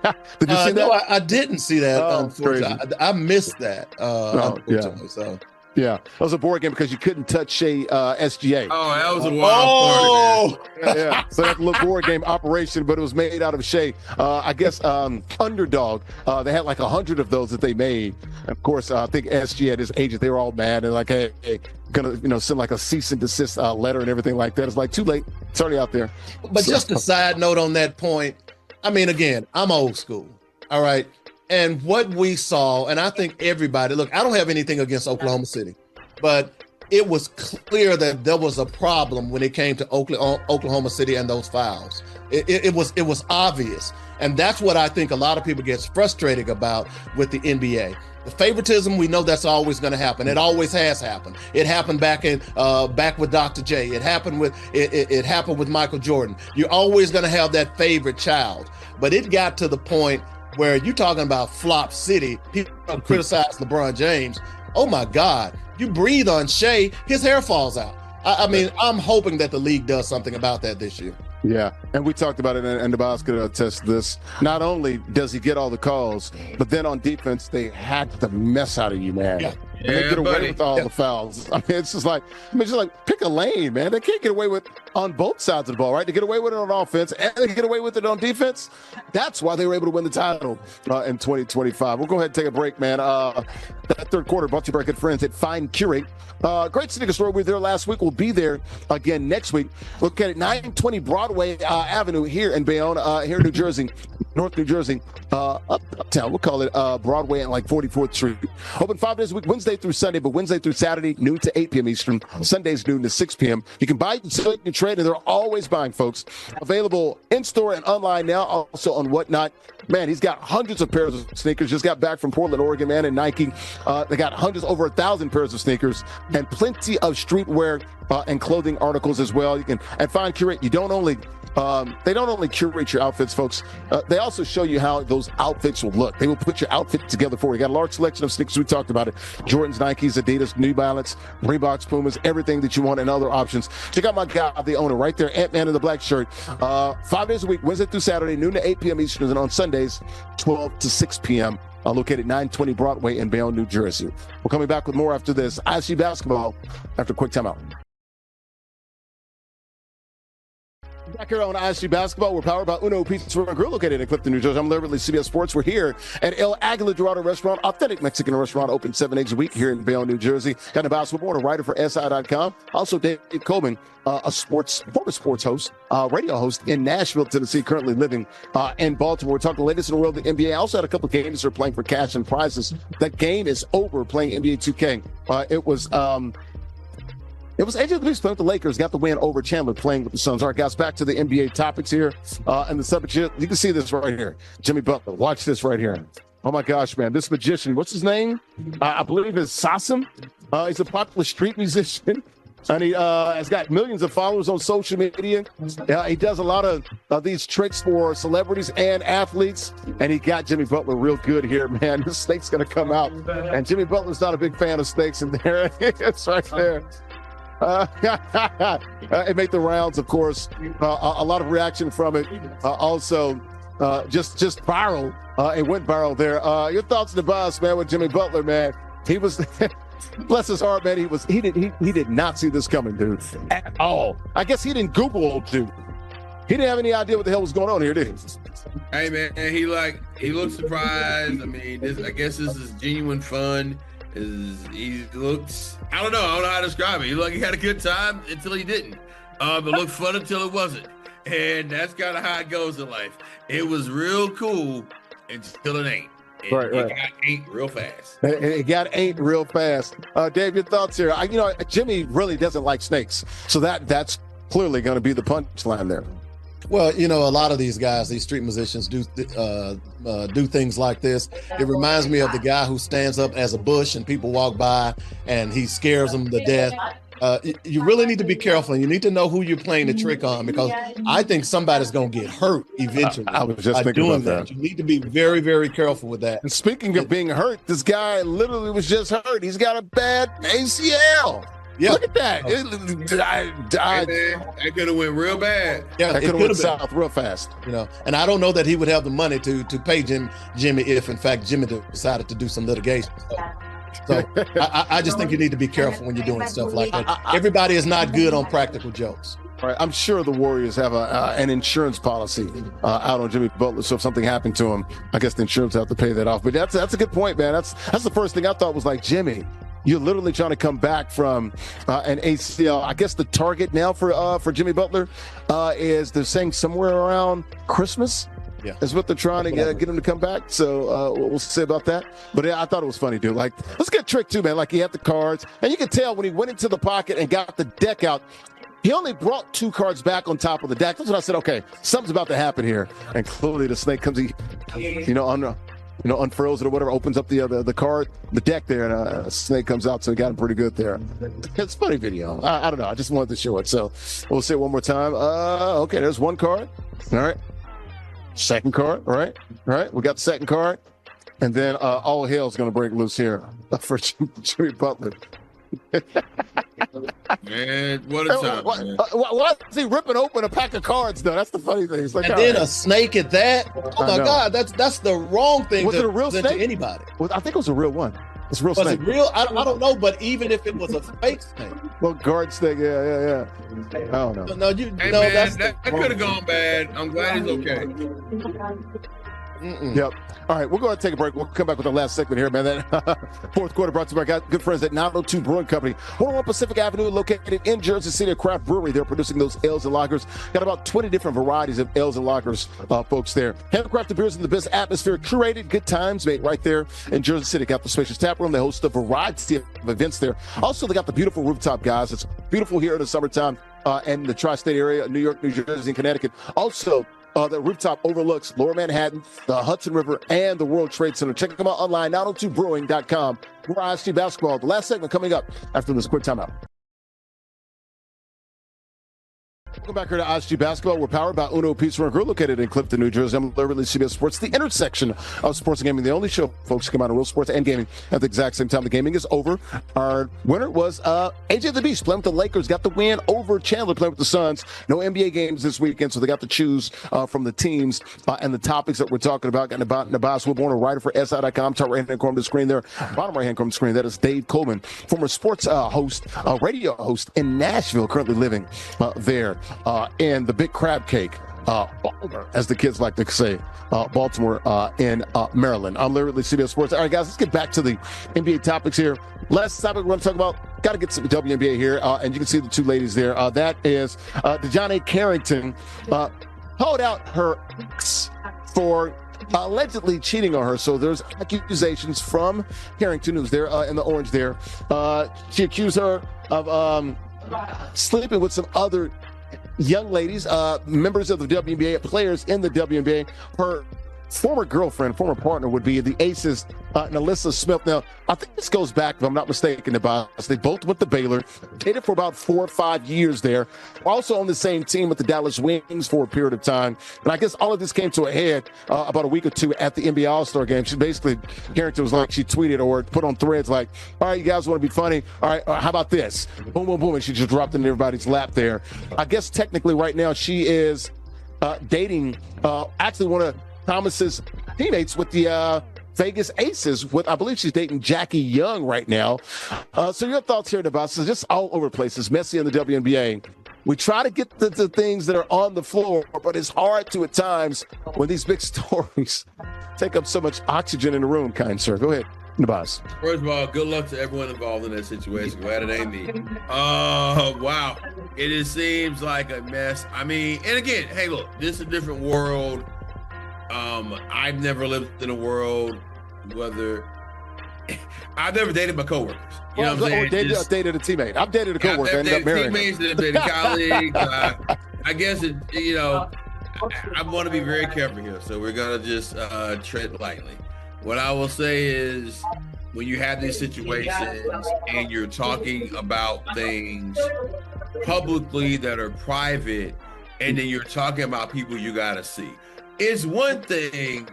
you see that? No, I didn't see that. Unfortunately, I missed that. Yeah. So. Yeah, that was a board game because you couldn't touch Shea SGA. Oh, that was a wild part. Yeah. So that's a little board game Operation, but it was made out of Shea. I guess Underdog. They had like 100 of those that they made. Of course, I think SGA and his agent, they were all mad and like, hey, gonna send like a cease and desist letter and everything like that. It's like too late. It's already out there. But just a side note on that point. I mean, again, I'm old school. All right. And what we saw, and I think everybody, look, I don't have anything against Oklahoma City, but it was clear that there was a problem when it came to Oklahoma City and those fouls. It was obvious. And that's what I think a lot of people get frustrated about with the NBA. The favoritism, we know that's always going to happen. It always has happened. It happened back with Dr. J. It happened with Michael Jordan. You're always going to have that favorite child. But it got to the point where you're talking about flop city. People criticize LeBron James. Oh my God, you breathe on Shea, his hair falls out. I mean, I'm hoping that the league does something about that this year. Yeah, and we talked about it, and Navas could attest to this. Not only does he get all the calls, but then on defense, they hack the mess out of you, man. Yeah. And they get away with all the fouls. I mean, it's just like pick a lane, man. They can't get away with on both sides of the ball, right? They get away with it on offense and they get away with it on defense. That's why they were able to win the title in 2025. We'll go ahead and take a break, man. That third quarter brought to you by our good friends at Fine Curate. Great sneaker store. We were there last week. We'll be there again next week. Look at it, 920 Broadway Avenue here in Bayonne, here in New Jersey, North New Jersey, uptown. We'll call it Broadway and like 44th Street. Open 5 days a week, Wednesday through Sunday, but Wednesday through Saturday, noon to 8 p.m. Eastern. Sundays, noon to 6 p.m. You can buy, sell, you can trade, and they're always buying, folks. Available in-store and online now, also on Whatnot. Man, he's got hundreds of pairs of sneakers. Just got back from Portland, Oregon, man, and Nike. They got over 1,000 pairs of sneakers and plenty of streetwear and clothing articles as well. You can and Fine Curate. You don't only they don't only curate your outfits, folks. They also show you how those outfits will look. They will put your outfit together for you. Got a large selection of sneakers. We talked about it. Jordans, Nikes, Adidas, New Balance, Reeboks, Pumas, everything that you want and other options. Check out my guy, the owner, right there, Ant-Man in the black shirt. 5 days a week, Wednesday through Saturday, noon to 8 p.m. Eastern, and on Sundays, 12 to 6 p.m. Located 920 Broadway in Bayonne, New Jersey. We're coming back with more after this. ISG basketball after a quick timeout. Back here on ISG Basketball, we're powered by Uno Pizza and Grill, located in Clifton, New Jersey. I'm Larry Ridley, CBS Sports. We're here at El Aguila Dorado Restaurant, authentic Mexican restaurant, open 7 days a week here in Bayonne, New Jersey. Got Nabass Woodmore, a writer for SI.com. Also, Dave Coleman, a former sports host, radio host in Nashville, Tennessee, currently living in Baltimore. We're talking the latest in the world of the NBA. I also had a couple of games that are playing for cash and prizes. That game is over, playing NBA 2K. It was AJ the Beast playing with the Lakers, got the win over Chandler playing with the Suns. All right, guys, back to the NBA topics here. And the subject, you can see this right here. Jimmy Butler, watch this right here. Oh, my gosh, man. This magician, what's his name? I believe it's Sasim. He's a popular street musician. And he has got millions of followers on social media. He does a lot of these tricks for celebrities and athletes. And he got Jimmy Butler real good here, man. The snake's going to come out. And Jimmy Butler's not a big fan of snakes. And there it's right there. It made the rounds, of course. A lot of reaction from it. Also, just viral. It went viral there. Your thoughts on the boss, man, with Jimmy Butler, man? He was, bless his heart, man. He did not see this coming, dude, at all. I guess he didn't Google old dude. He didn't have any idea what the hell was going on here, did he? Hey, man, he looked surprised. I mean, I guess this is genuine fun. He looks, I don't know how to describe it. He looked like he had a good time until he didn't. It looked fun until it wasn't. And that's kind of how it goes in life. It was real cool until it ain't. It got ain't real fast. It got ain't real fast. Dave, your thoughts here? Jimmy really doesn't like snakes. So that's clearly going to be the punchline there. Well, a lot of these guys, these street musicians do things like this. It reminds me of the guy who stands up as a bush and people walk by and he scares them to death. You really need to be careful, and you need to know who you're playing the trick on, because I think somebody's going to get hurt eventually. I was just thinking about that. You need to be very, very careful with that. And speaking of being hurt, this guy literally was just hurt. He's got a bad ACL. Yeah. Look at that. That could have went real bad. Yeah, that could have went south real fast. And I don't know that he would have the money to pay Jimmy if, in fact, Jimmy decided to do some litigation. So I just think you need to be careful when you're doing stuff like that. Everybody is not good on practical jokes. Right. I'm sure the Warriors have an insurance policy out on Jimmy Butler. So if something happened to him, I guess the insurance have to pay that off. But that's a good point, man. That's the first thing I thought was like, Jimmy, you're literally trying to come back from an ACL. I guess the target now for Jimmy Butler is they're saying somewhere around Christmas. Yeah, is what they're trying to get him to come back. So we'll see about that. But yeah, I thought it was funny, dude. Like, let's get tricked too, man. Like, he had the cards, and you could tell when he went into the pocket and got the deck out, he only brought 2 cards back on top of the deck. That's when I said, okay, something's about to happen here. And clearly the snake comes, unfurls it or whatever, opens up the card, the deck there, and a snake comes out. So he got him pretty good there. It's a funny video. I don't know. I just wanted to show it. So we'll say it one more time. Okay, there's 1 card. All right. Second card, right? We got the second card. And then all hell's going to break loose here for Jimmy Butler. Man, what a time. Why is he ripping open a pack of cards, though? That's the funny thing. It's like, and then a snake at that? Oh, my God. That's the wrong thing was it a real snake? To anybody. Well, I think it was a real one. It's a real snake. Was it real? I don't know, but even if it was a fake snake. Well, guard snake, yeah. I don't know. No, man, that could have gone bad. I'm glad he's okay. Yep. All right, we'll go ahead and take a break. We'll come back with the last segment here, man. That fourth quarter brought to you by good friends at 902 Brewing Company. 101 Pacific Avenue, located in Jersey City, a craft brewery. They're producing those ales and lagers. Got about 20 different varieties of ales and lagers, folks there. Handcrafted beers in the best atmosphere, curated good times made right there in Jersey City. Got the spacious tap room. They host a variety of events there. Also, they got the beautiful rooftop, guys. It's beautiful here in the summertime and the tri-state area, New York, New Jersey, and Connecticut. Also, the rooftop overlooks Lower Manhattan, the Hudson River, and the World Trade Center. Check them out online, 902brewing.com. We're ISG Basketball. The last segment coming up after this quick timeout. Welcome back here to ISG Basketball. We're powered by Uno Pizza and Grill, located in Clifton, New Jersey. I'm Larry Ridley, CBS Sports, the intersection of sports and gaming. The only show, folks, come out of real sports and gaming at the exact same time. The gaming is over. Our winner was AJ the Beast playing with the Lakers. Got the win over Chandler playing with the Suns. No NBA games this weekend, so they got to choose from the teams and the topics that we're talking about. Got Nabass Woodmore, a writer for SI.com. Top right-hand corner of the screen there. Bottom right-hand corner of the screen, that is Dave Coleman, former sports host, radio host in Nashville, currently living there. in the big crab cake, Baltimore, as the kids like to say, Baltimore in Maryland. I'm literally CBS Sports. All right, guys, let's get back to the NBA topics here. Last topic we want to talk about, got to get some WNBA here, and you can see the two ladies there. That is DeJohnny Carrington called out her ex for allegedly cheating on her. So there's accusations from Carrington, who's there in the orange there. She accused her of sleeping with some other young ladies, members of the WNBA, players in the WNBA. Her former girlfriend, former partner would be the Aces, Nalissa Smith. Now, I think this goes back, if I'm not mistaken, about they both went to Baylor, dated for about 4 or 5 years there, also on the same team with the Dallas Wings for a period of time. And I guess all of this came to a head about a week or two at the NBA All-Star game. She basically, Carrington was like, she tweeted or put on threads like, all right, you guys want to be funny? All right, how about this? Boom, boom, boom. And she just dropped it in everybody's lap there. I guess technically right now she is dating actually one of Thomas's teammates with the Vegas Aces. With, I believe she's dating Jackie Young right now. So your thoughts here, Devos? It's just all over the place. It's messy in the WNBA. We try to get the things that are on the floor, but it's hard to at times when these big stories take up so much oxygen in the room, kind sir. Go ahead, Devos. First of all, good luck to everyone involved in that situation. Glad it ain't me. Wow. It just seems like a mess. I mean, and again, hey, look, this is a different world. I've never lived in a world whether I've never dated my coworkers. You know what I'm saying? Dated a teammate. I've dated a coworker. Ended up marrying teammates that have been colleagues. I guess I want to be very careful here, so we're gonna just tread lightly. What I will say is, when you have these situations and you're talking about things publicly that are private, and then you're talking about people you gotta see. It's one thing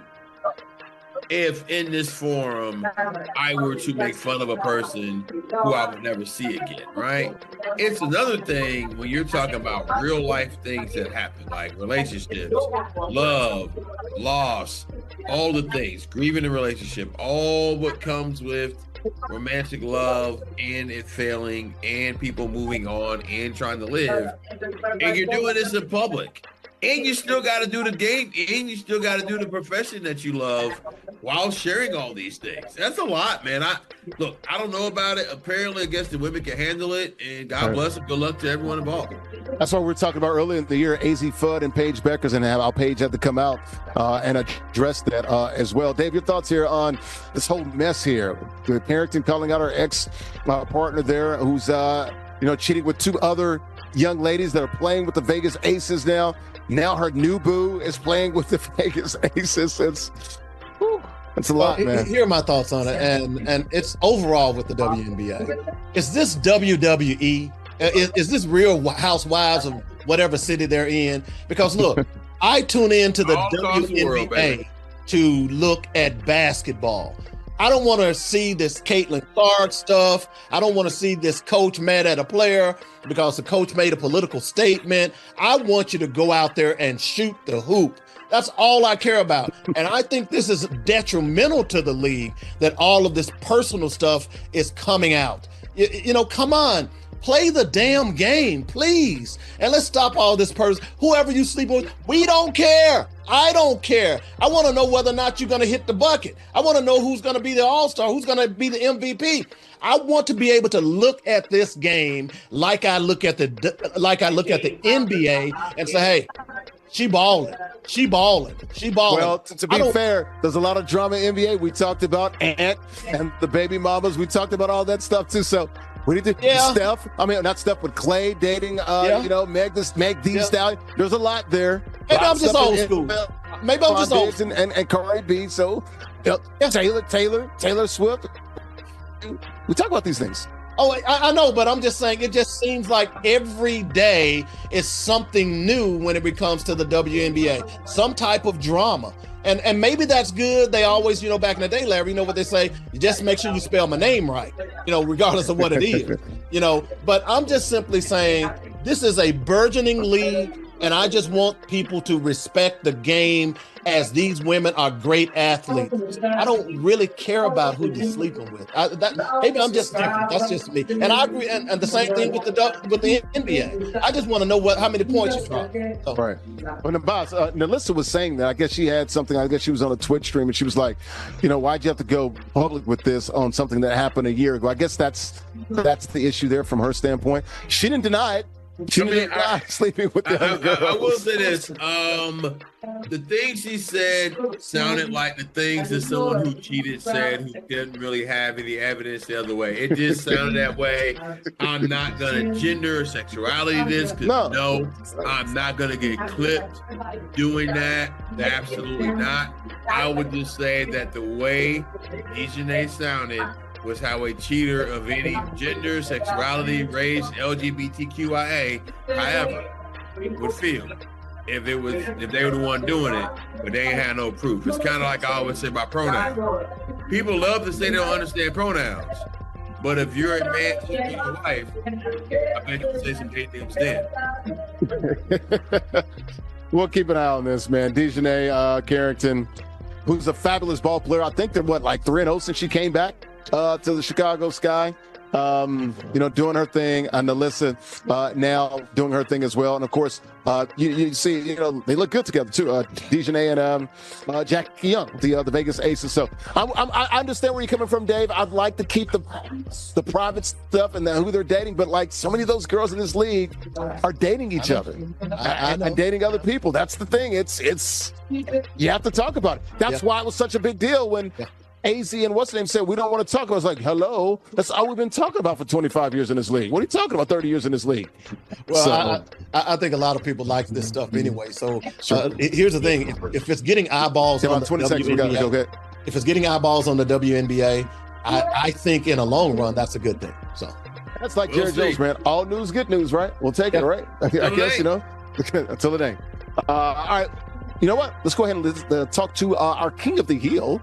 if in this forum I were to make fun of a person who I would never see again, right? It's another thing when you're talking about real life things that happen, like relationships, love, loss, all the things, grieving a relationship, all what comes with romantic love and it failing and people moving on and trying to live. And you're doing this in public. And you still got to do the game, and you still got to do the profession that you love while sharing all these things. That's a lot, man. I don't know about it. Apparently, I guess the women can handle it, and God bless them. Good luck to everyone involved. That's what we were talking about earlier in the year. AZ Fudd and Paige Beckers, and our Paige had to come out and address that as well. Dave, your thoughts here on this whole mess here? The Carrington calling out her ex-partner there, who's cheating with 2 other young ladies that are playing with the Vegas Aces now. Now her new boo is playing with the Vegas Aces. It's a lot, man. Here are my thoughts on it, and it's overall with the WNBA. Is this WWE? Is this Real Housewives of whatever city they're in? Because look, I tune into the WNBA to look at basketball. I don't want to see this Caitlin Clark stuff. I don't want to see this coach mad at a player because the coach made a political statement. I want you to go out there and shoot the hoop. That's all I care about. And I think this is detrimental to the league that all of this personal stuff is coming out. Come on. Play the damn game, please. And let's stop all this person. Whoever you sleep with, we don't care. I don't care. I want to know whether or not you're going to hit the bucket. I want to know who's going to be the all-star, who's going to be the MVP. I want to be able to look at this game like I look at the NBA and say, hey, she balling. She balling. Well, to be fair, there's a lot of drama in NBA. We talked about Ant and the baby mamas. We talked about all that stuff too. So we need to Steph. I mean, not Steph, but Clay dating, Meg Thee Stallion. There's a lot there. Maybe I'm just old school. Maybe I'm just old school. And Cardi B. So Taylor Swift. We talk about these things. Oh, I know, but I'm just saying it just seems like every day is something new when it comes to the WNBA. Some type of drama. And maybe that's good. They always, back in the day, Larry, what they say? You just make sure you spell my name right, regardless of what it is. But I'm just simply saying this is a burgeoning league And I just want people to respect the game as these women are great athletes. I don't really care about who you're sleeping with. Maybe I'm just different. That's just me. And I agree. And the same thing with the NBA. I just want to know how many points you drop. So. Right. When the boss, Nalissa was saying that, I guess she had something. I guess she was on a Twitch stream and she was like, why'd you have to go public with this on something that happened a year ago? I guess that's the issue there from her standpoint. She didn't deny it. She didn't deny sleeping with the other girls. I will say this. The things she said sounded like the things that someone who cheated said who didn't really have any evidence the other way. It just sounded that way. I'm not going to gender or sexuality this because no, I'm not going to get clipped doing that. Absolutely not. I would just say that the way Dejanay sounded was how a cheater of any gender, sexuality, race, LGBTQIA, however, would feel if they were the one doing it, but they ain't had no proof. It's kind of like I always say about pronouns. People love to say they don't understand pronouns, but if you're a man to your wife, I bet you can say some gay things then. We'll keep an eye on this, man. Dejanay Carrington, who's a fabulous ball player. I think they're 3-0 since she came back to the Chicago Sky. Doing her thing. Nalissa now doing her thing as well. And of course, you see, they look good together too. Dejanay and Jackie Young, the Vegas Aces. So I understand where you're coming from, Dave. I'd like to keep the private stuff and who they're dating, but so many of those girls in this league are dating each other and dating other people. That's the thing. It's you have to talk about it. That's why it was such a big deal when AZ and what's the name said, we don't want to talk about it. It's like, hello, that's all we've been talking about for 25 years in this league. What are you talking about 30 years in this league? Well, I think a lot of people like this stuff anyway. So here's the thing. If it's getting eyeballs on the 20 seconds, if it's getting eyeballs on the WNBA, I think in a long run, that's a good thing. So that's like Jerry Jones, man. All news, good news, right? We'll take it, right? I guess, until it ain't. All right. You know what? Let's go ahead and talk to our King of the Hill.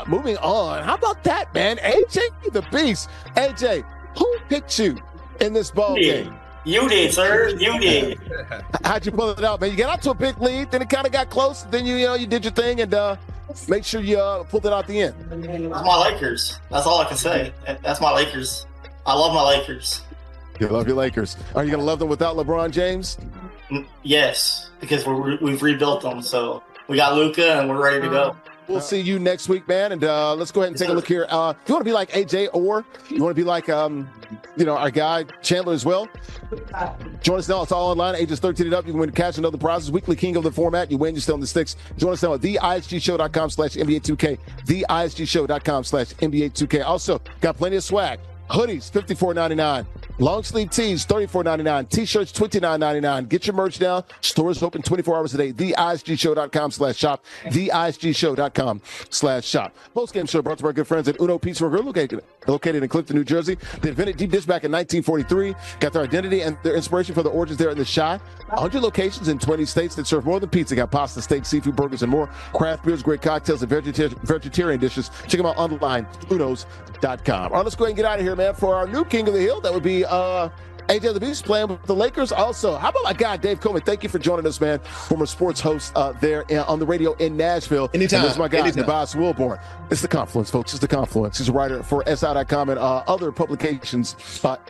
Moving on. How about that, man? AJ the Beast. AJ, who picked you in this ball game? You did, sir. You did. How'd you pull it out, man? You got out to a big lead, then it kind of got close. Then you did your thing and make sure you pulled it out the end. That's my Lakers. That's all I can say. That's my Lakers. I love my Lakers. You love your Lakers. Are you going to love them without LeBron James? Yes, because we've rebuilt them. So we got Luka and we're ready to go. We'll see you next week, man. And let's go ahead and take a look here. If you want to be like AJ or you want to be like, our guy Chandler as well, join us now. It's all online. Ages 13 and up. You can win cash and other prizes. Weekly King of the Format. You win. You stay on the sticks. Join us now at theisgshow.com/NBA2K. Theisgshow.com/NBA2K. Also, got plenty of swag. Hoodies, $54.99. Long sleeve tees, $34.99. T-shirts, $29.99. Get your merch now. Stores open 24 hours a day. TheISGShow.com/shop. TheISGShow.com/shop. Post-game show brought to our good friends at Uno Pizza Grill, located in Clifton, New Jersey. They invented deep dish back in 1943. Got their identity and their inspiration for the origins there in the Chi. 100 locations in 20 states that serve more than pizza. Got pasta, steak, seafood, burgers, and more. Craft beers, great cocktails, and vegetarian dishes. Check them out online, unos.com. All right, let's go ahead and get out of here, man. For our new King of the Hill, that would be AJ the Beast playing with the Lakers. Also, how about my guy, Dave Coleman? Thank you for joining us, man. Former sports host there on the radio in Nashville. Anytime. And this is my guy, Tobias Wilborn. It's The Confluence, folks. It's The Confluence. He's a writer for SI.com and other publications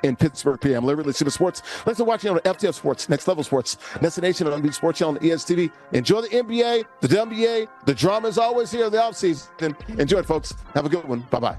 in Pittsburgh, PA. I'm Larry Lacima Sports. Thanks for watching on FTF Sports, Next Level Sports, Destination on NBC Sports Channel, and ESTV. Enjoy the NBA, the WNBA. The drama is always here in the offseason. Enjoy it, folks. Have a good one. Bye-bye.